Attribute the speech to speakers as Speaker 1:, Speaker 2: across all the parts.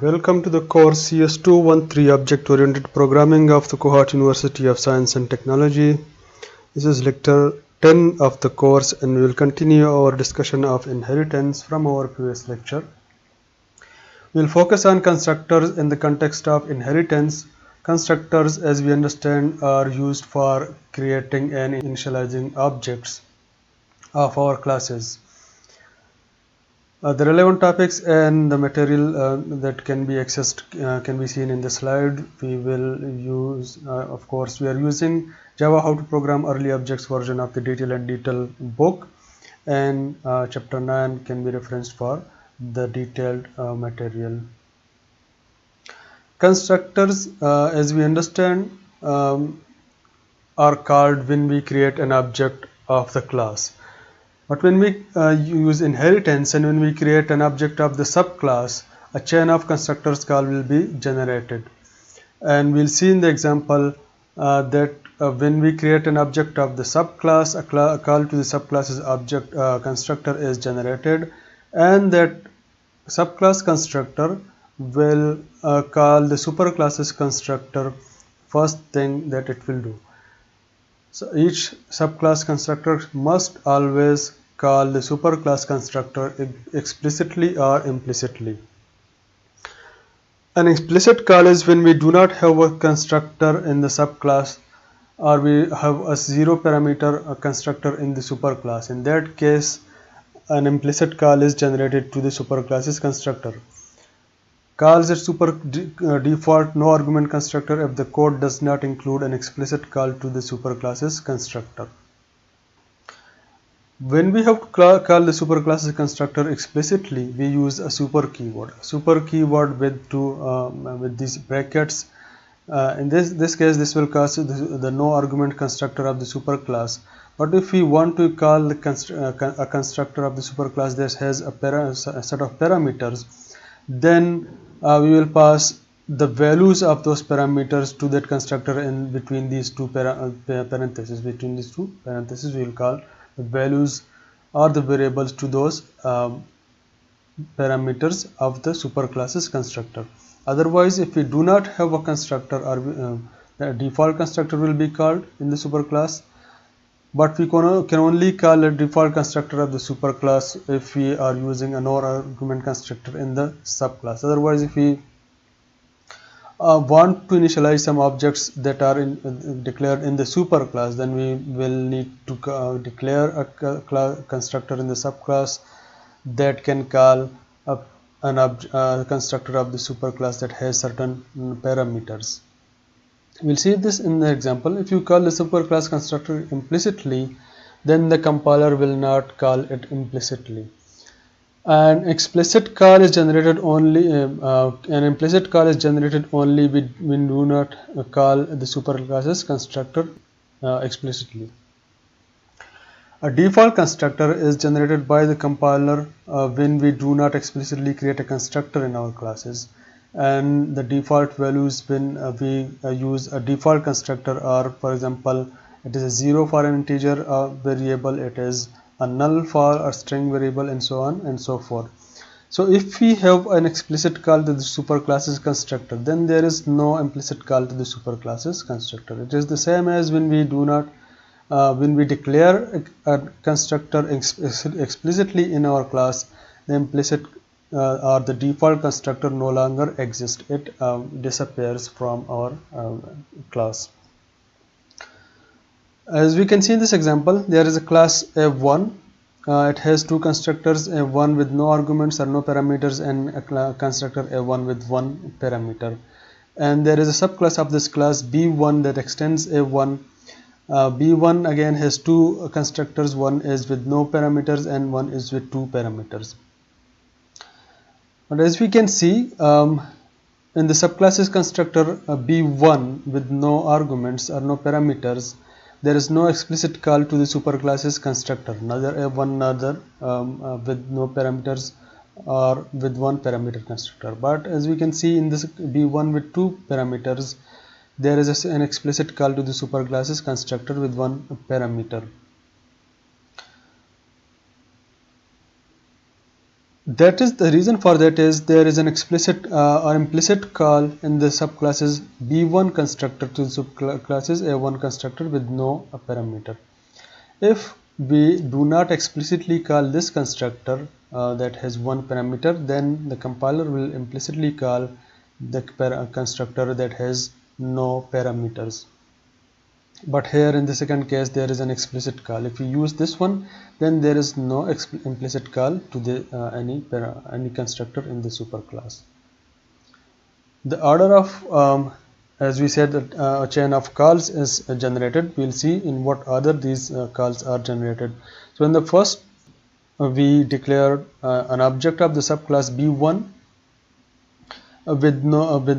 Speaker 1: Welcome to the course CS213 Object-Oriented Programming of the Cohort University of Science and Technology. This is lecture 10 of the course, and we will continue our discussion of inheritance from our previous lecture. We will focus on constructors in the context of inheritance. Constructors, as we understand, are used for creating and initializing objects of our classes. The relevant topics and the material that can be accessed can be seen in the slide. We will use, of course, we are using Java How to Program Early Objects version of the Detail and Detail book, and chapter 9 can be referenced for the detailed material. Constructors, as we understand, are called when we create an object of the class. But when we use inheritance and when we create an object of the subclass, a chain of constructors call will be generated. And we'll see in the example that when we create an object of the subclass, a call to the subclass's object constructor is generated, and that subclass constructor will call the superclass's constructor first thing that it will do. So each subclass constructor must always call the superclass constructor explicitly or implicitly. An explicit call is when we do not have a constructor in the subclass, or we have a zero parameter constructor in the superclass. In that case, an implicit call is generated to the superclass's constructor. Calls at default no argument constructor if the code does not include an explicit call to the superclass's constructor. When we have to call the superclass's constructor explicitly, we use a super keyword. Super keyword with with these brackets. In this case, this will cause the no argument constructor of the superclass. But if we want to call a constructor of the superclass that has a set of parameters, then we will pass the values of those parameters to that constructor in between these two parentheses. Between these two parentheses, we will call the values or the variables to those parameters of the superclass's constructor. Otherwise, if we do not have a constructor, or the default constructor will be called in the superclass, but we can only call a default constructor of the superclass if we are using a no argument constructor in the subclass. Otherwise, if we want to initialize some objects that are declared in the superclass, then we will need to declare a constructor in the subclass that can call a constructor of the superclass that has certain parameters. We'll see this in the example. If you call the superclass constructor implicitly, then the compiler will not call it implicitly. An explicit call is generated only. An implicit call is generated only when we do not call the superclass's constructor explicitly. A default constructor is generated by the compiler when we do not explicitly create a constructor in our classes, and the default values when we use a default constructor are, for example, it is a 0 for an integer variable, it is a null for a string variable, and so on and so forth. So if we have an explicit call to the superclass's constructor, then there is no implicit call to the superclass's constructor. It is the same as when we do not when we declare a constructor explicitly in our class, the implicit or the default constructor no longer exists. It disappears from our class. As we can see in this example, there is a class F1. It has two constructors, F1 with no arguments or no parameters, and a constructor F1 with one parameter. And there is a subclass of this class B1 that extends F1. B1 again has two constructors, one is with no parameters and one is with two parameters. But as we can see, in the subclass's constructor B1 with no arguments or no parameters, there is no explicit call to the superclass's constructor, neither F1 neither with no parameters or with one parameter constructor. But as we can see in this B1 with two parameters, there is an explicit call to the superclass's constructor with one parameter. That is the reason for that is there is an explicit or implicit call in the subclasses B1 constructor to subclasses A1 constructor with no parameter. If we do not explicitly call this constructor that has one parameter, then the compiler will implicitly call the constructor that has no parameters. But here in the second case there is an explicit call. If you use this one, then there is no implicit call to the any constructor in the superclass. The order of as we said that a chain of calls is generated. We'll see in what order these calls are generated. So in the first we declare an object of the subclass B1 with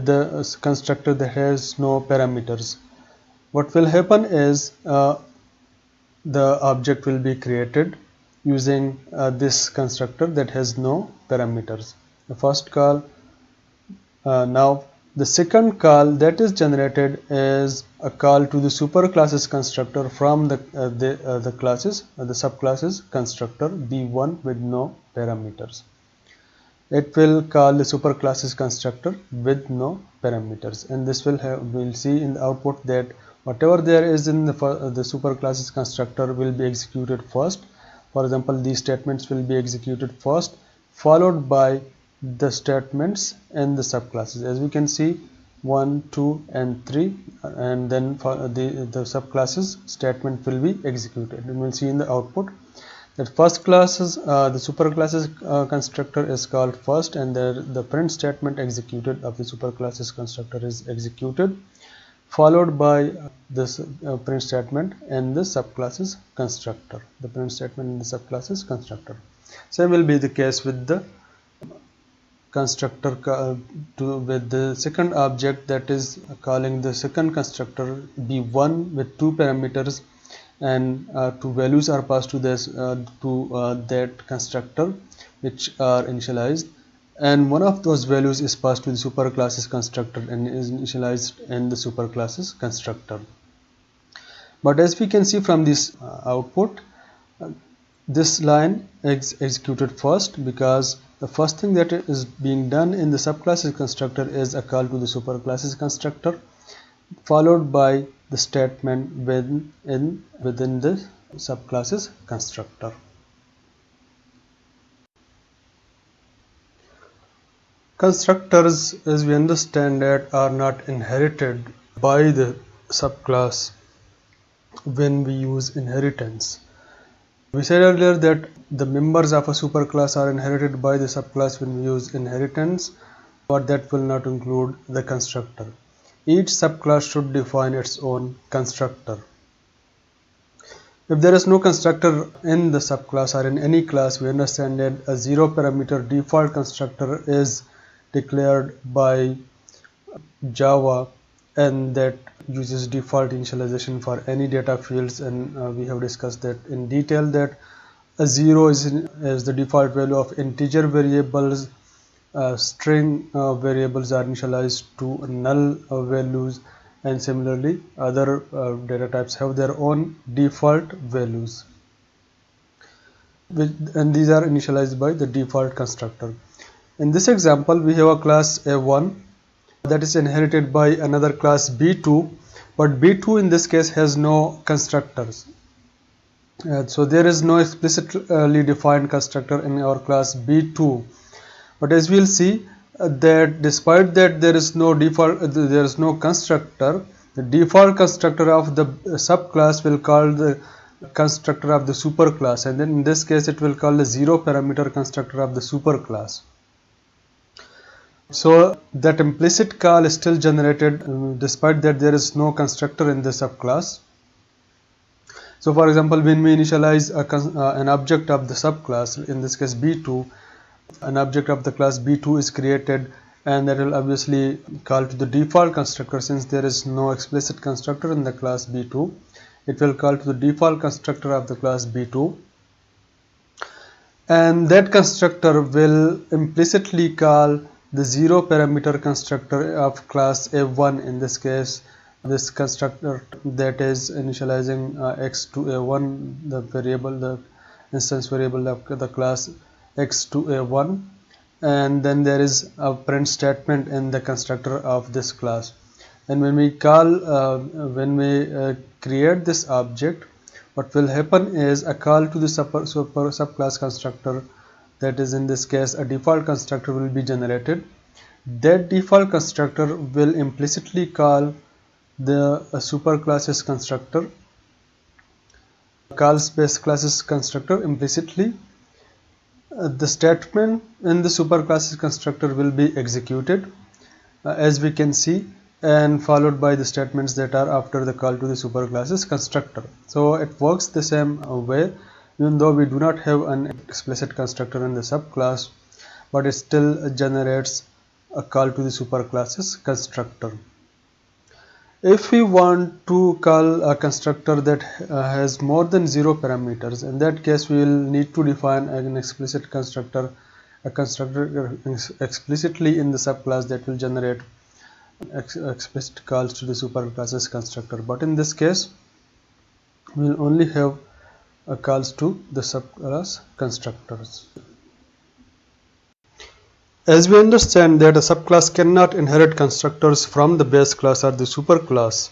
Speaker 1: the constructor that has no parameters. What will happen is the object will be created using this constructor that has no parameters. The first call. Now the second call that is generated is a call to the superclasses constructor from the subclasses constructor B1 with no parameters. It will call the superclasses constructor with no parameters, and this will we'll see in the output that whatever there is in the superclasses constructor will be executed first. For example, these statements will be executed first, followed by the statements in the subclasses. As we can see, 1, 2 and 3, and then for the subclasses statement will be executed, and we'll see in the output that first classes the superclasses constructor is called first, and the print statement executed of the superclasses constructor is executed, followed by this print statement in the subclasses constructor, the print statement in the subclasses constructor. Same will be the case with the constructor with the second object, that is calling the second constructor B1 with two parameters, and two values are passed to this that constructor which are initialized, and one of those values is passed to the superclasses constructor and is initialized in the superclasses constructor. But as we can see from this output, this line is executed first because the first thing that is being done in the subclasses constructor is a call to the superclasses constructor, followed by the statement within the subclasses constructor. Constructors, as we understand that, are not inherited by the subclass when we use inheritance. We said earlier that the members of a superclass are inherited by the subclass when we use inheritance, but that will not include the constructor. Each subclass should define its own constructor. If there is no constructor in the subclass or in any class, we understand that a zero parameter default constructor is declared by Java, and that uses default initialization for any data fields, and we have discussed that in detail, that a zero is the default value of integer variables. String variables are initialized to null values, and similarly other data types have their own default values, and these are initialized by the default constructor. In this example, we have a class A1 that is inherited by another class B2, but B2 in this case has no constructors. So there is no explicitly defined constructor in our class B2. But as we'll see that despite that there is no constructor, the default constructor of the subclass will call the constructor of the superclass, and then in this case it will call the zero parameter constructor of the superclass. So that implicit call is still generated despite that there is no constructor in the subclass. So for example, when we initialize an object of the subclass, in this case B2, an object of the class B2 is created, and that will obviously call to the default constructor. Since there is no explicit constructor in the class B2, it will call to the default constructor of the class B2, and that constructor will implicitly call the zero parameter constructor of class A1. In this case, this constructor that is initializing x to A1, the instance variable of the class x to a1, and then there is a print statement in the constructor of this class. And when we create this object, what will happen is a call to the subclass constructor, that is in this case a default constructor, will be generated. That default constructor will implicitly call the superclasses constructor, calls base classes constructor implicitly. The statement in the superclasses constructor will be executed, as we can see, and followed by the statements that are after the call to the superclasses constructor. So it works the same way, even though we do not have an explicit constructor in the subclass, but it still generates a call to the superclasses constructor. If we want to call a constructor that has more than 0 parameters, in that case we will need to define an explicit constructor, a constructor explicitly in the subclass that will generate explicit calls to the superclasses constructor. But in this case we will only have calls to the subclass constructors. As we understand that a subclass cannot inherit constructors from the base class or the superclass,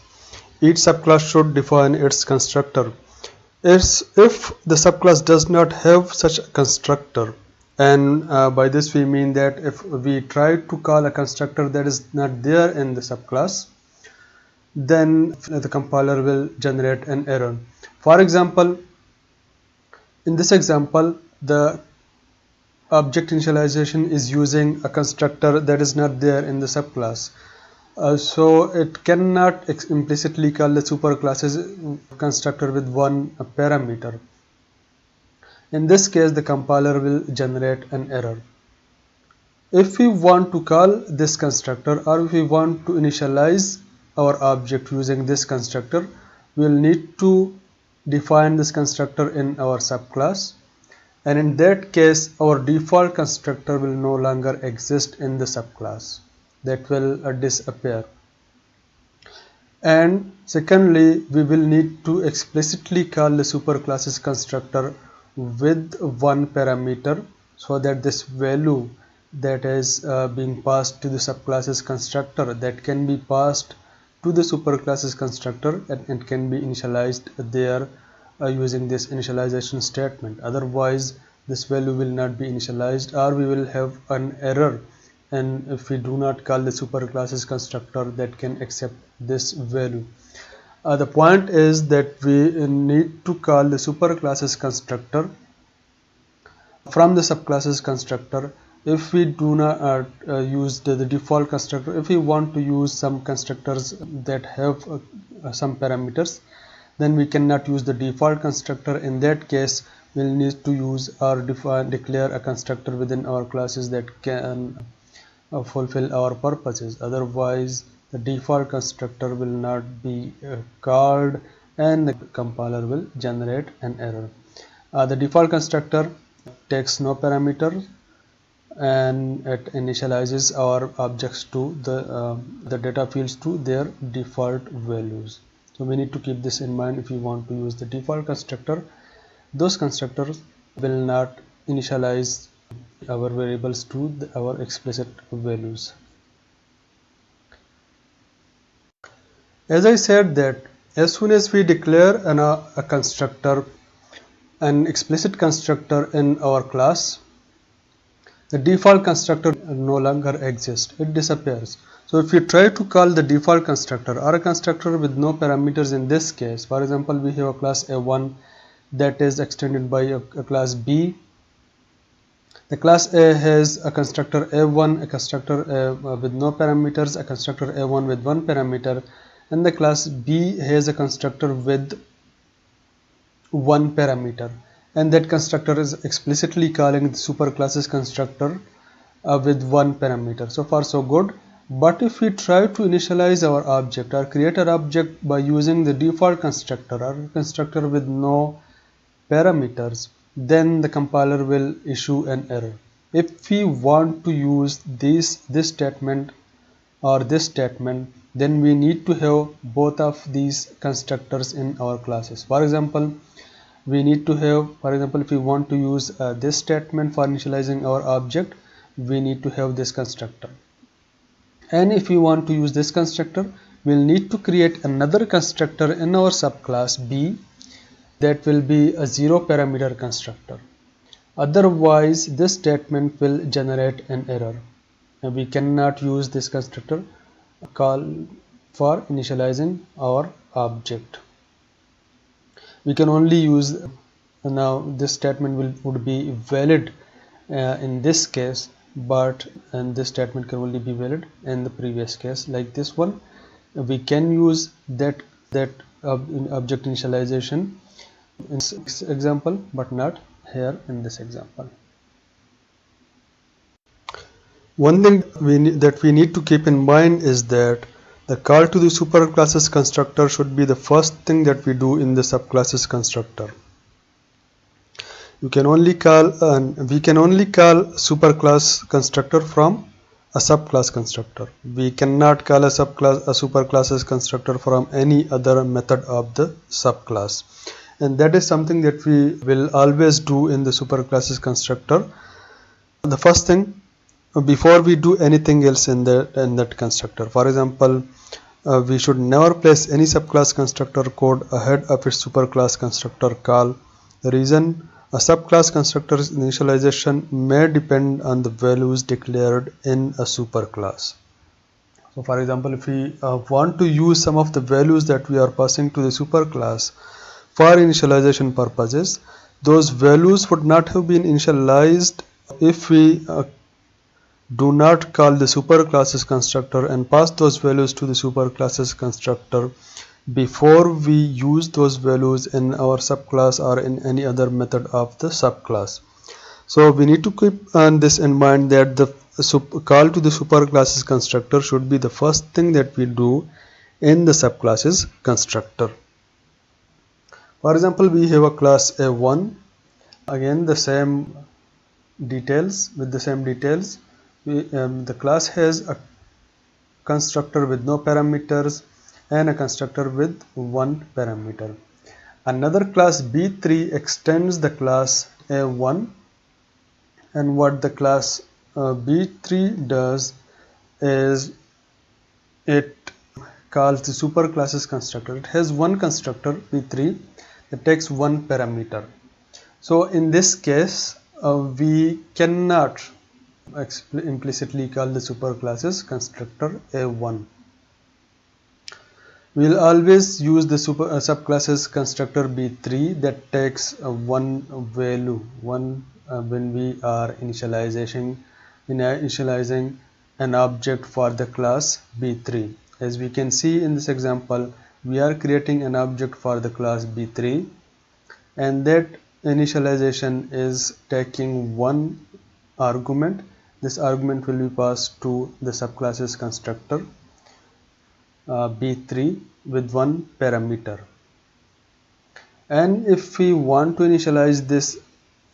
Speaker 1: each subclass should define its constructor. If the subclass does not have such a constructor, and by this we mean that if we try to call a constructor that is not there in the subclass, then the compiler will generate an error. For example, in this example, the object initialization is using a constructor that is not there in the subclass. So it cannot implicitly call the superclasses constructor with one parameter. In this case, the compiler will generate an error. If we want to call this constructor, or if we want to initialize our object using this constructor, we will need to define this constructor in our subclass, and in that case our default constructor will no longer exist in the subclass, that will disappear. And secondly, we will need to explicitly call the superclasses constructor with one parameter, so that this value that is being passed to the subclasses constructor, that can be passed to the superclasses constructor, and it can be initialized there using this initialization statement. Otherwise this value will not be initialized, or we will have an error, and if we do not call the superclasses constructor that can accept this value. The point is that we need to call the superclasses constructor from the subclasses constructor. If we do not use the default constructor, if we want to use some constructors that have some parameters, then we cannot use the default constructor. In that case, we'll need to use or declare a constructor within our classes that can fulfill our purposes. Otherwise the default constructor will not be called, and the compiler will generate an error. The default constructor takes no parameter, and it initializes our objects to the data fields to their default values. So we need to keep this in mind. If you want to use the default constructor, those constructors will not initialize our variables to our explicit values. As I said that as soon as we declare a constructor, an explicit constructor in our class, the default constructor no longer exists, it disappears. So if we try to call the default constructor or a constructor with no parameters, in this case, for example, we have a class A1 that is extended by a class B. The class A has a constructor A1, a constructor with no parameters, a constructor A1 with one parameter, and the class B has a constructor with one parameter, and that constructor is explicitly calling the superclasses constructor with one parameter. So far so good. But if we try to initialize our object or create an object by using the default constructor or constructor with no parameters, then the compiler will issue an error. If we want to use this statement or this statement, then we need to have both of these constructors in our classes. For example, we need to have, for example, if we want to use this statement for initializing our object, we need to have this constructor. And if we want to use this constructor, we'll need to create another constructor in our subclass B that will be a 0 parameter constructor. Otherwise, this statement will generate an error. And we cannot use this constructor call for initializing our object. We can only use, now this statement would be valid in this case, but and this statement can only be valid in the previous case, like this one. We can use that object initialization in this example, but not here in this example. One thing that we need to keep in mind is that the call to the superclasses constructor should be the first thing that we do in the subclasses constructor. We can only call superclass constructor from a subclass constructor. We cannot call a superclasses constructor from any other method of the subclass, and that is something that we will always do in the superclasses constructor. The first thing, before we do anything else in that constructor, for example, we should never place any subclass constructor code ahead of its superclass constructor call. The reason, a subclass constructor's initialization may depend on the values declared in a superclass. So for example, if we want to use some of the values that we are passing to the superclass for initialization purposes, those values would not have been initialized if we do not call the superclasses constructor and pass those values to the superclasses constructor before we use those values in our subclass or in any other method of the subclass. So we need to keep this in mind, that the call to the superclasses constructor should be the first thing that we do in the subclasses constructor. For example, we have a class A1, again the same details. The class has a constructor with no parameters and a constructor with one parameter. Another class B3 extends the class A1, and what the class B3 does is it calls the superclasses constructor. It has one constructor B3 that takes one parameter. So in this case, we cannot implicitly call the superclasses constructor A1. We will always use the subclasses constructor B3 that takes one value when we are initializing an object for the class B3. As we can see in this example, we are creating an object for the class B3, and that initialization is taking one argument. This argument will be passed to the subclasses constructor B3 with one parameter. And if we want to initialize this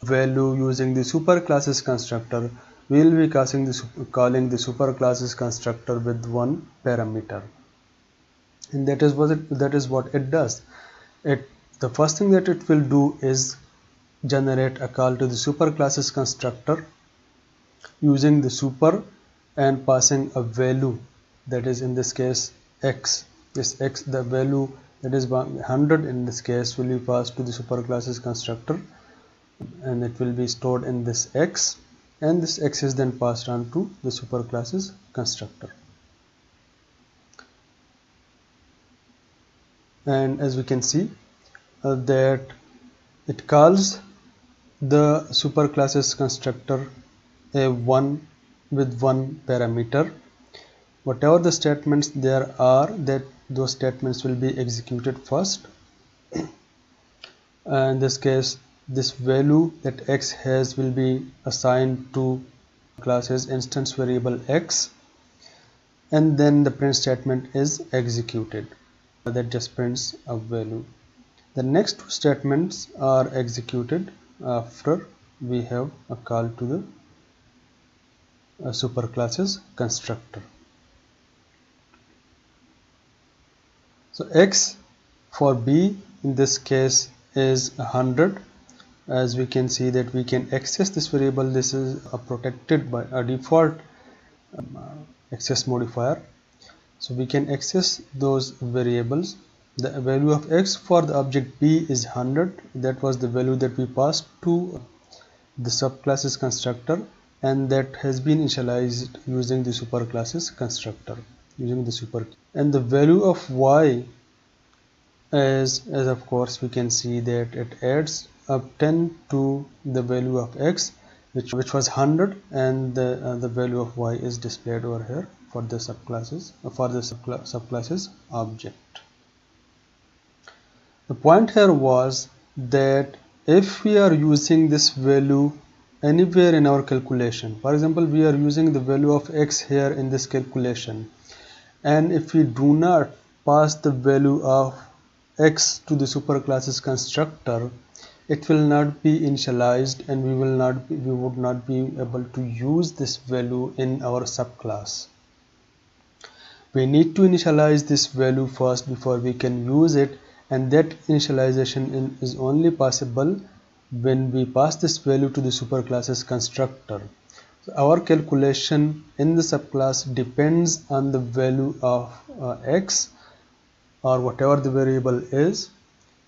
Speaker 1: value using the superclasses constructor, we will be calling the superclasses constructor with one parameter. And that is what it does. The first thing that it will do is generate a call to the superclasses constructor using the super and passing a value, that is in this case x. This x, the value that is 100 in this case, will be passed to the superclasses constructor, and it will be stored in this x, and this x is then passed on to the superclasses constructor. And as we can see that it calls the superclasses constructor A1 with one parameter. Whatever the statements there are, that those statements will be executed first. In this case, this value that x has will be assigned to class's instance variable x, and then the print statement is executed. That just prints a value. The next two statements are executed after we have a call to the superclasses constructor. So x for b in this case is 100. As we can see that we can access this variable. This is protected by a default access modifier, so we can access those variables. The value of x for the object b is 100. That was the value that we passed to the subclasses constructor, and that has been initialized using the superclasses constructor using the super. And the value of y, as of course we can see that it adds up 10 to the value of x, which was 100, and the value of y is displayed over here for the subclasses subclasses object. The point here was that if we are using this value anywhere in our calculation, for example we are using the value of x here in this calculation, and if we do not pass the value of x to the superclasses constructor, it will not be initialized, and we would not be able to use this value in our subclass. We need to initialize this value first before we can use it, and that initialization is only possible when we pass this value to the superclasses constructor. So our calculation in the subclass depends on the value of x, or whatever the variable is,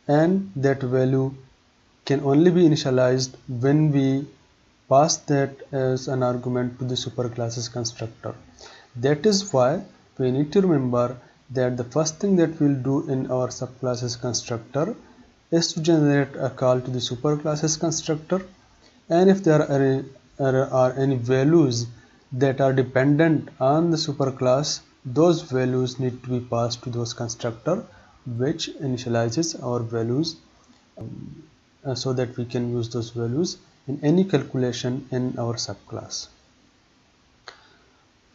Speaker 1: and that value can only be initialized when we pass that as an argument to the superclasses constructor. That is why we need to remember that the first thing that we'll do in our subclasses constructor is to generate a call to the superclasses constructor, and if there are any values that are dependent on the superclass, those values need to be passed to those constructor, which initializes our values so that we can use those values in any calculation in our subclass.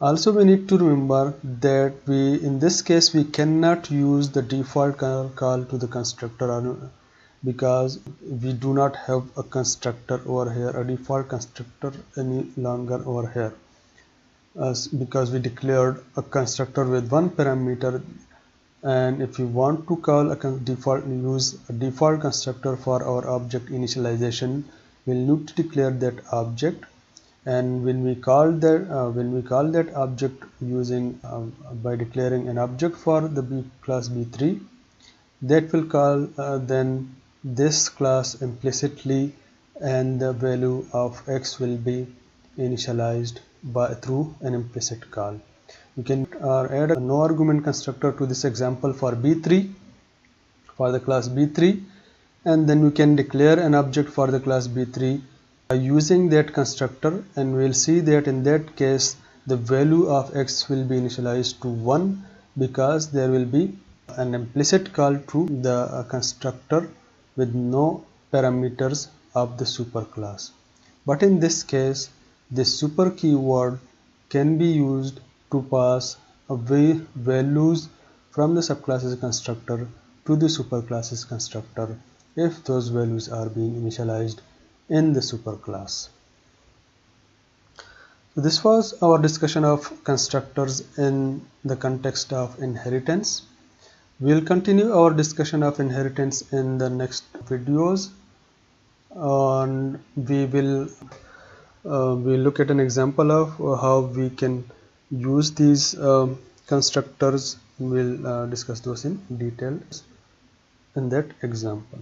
Speaker 1: Also, we need to remember that in this case we cannot use the default call to the constructor, because we do not have a constructor over here, a default constructor any longer over here, because we declared a constructor with one parameter, and if we want to call use a default constructor for our object initialization, we'll need to declare that object. And when we call that object using by declaring an object for the class b3, that will call then this class implicitly, and the value of x will be initialized through an implicit call. We can add a no argument constructor to this example for b3, for the class b3, and then we can declare an object for the class b3 using that constructor, and we'll see that in that case the value of x will be initialized to 1, because there will be an implicit call to the constructor with no parameters of the superclass. But in this case, this super keyword can be used to pass away values from the subclasses constructor to the superclasses constructor if those values are being initialized in the superclass. So this was our discussion of constructors in the context of inheritance. We'll continue our discussion of inheritance in the next videos, and we will we'll look at an example of how we can use these constructors. We'll discuss those in detail in that example.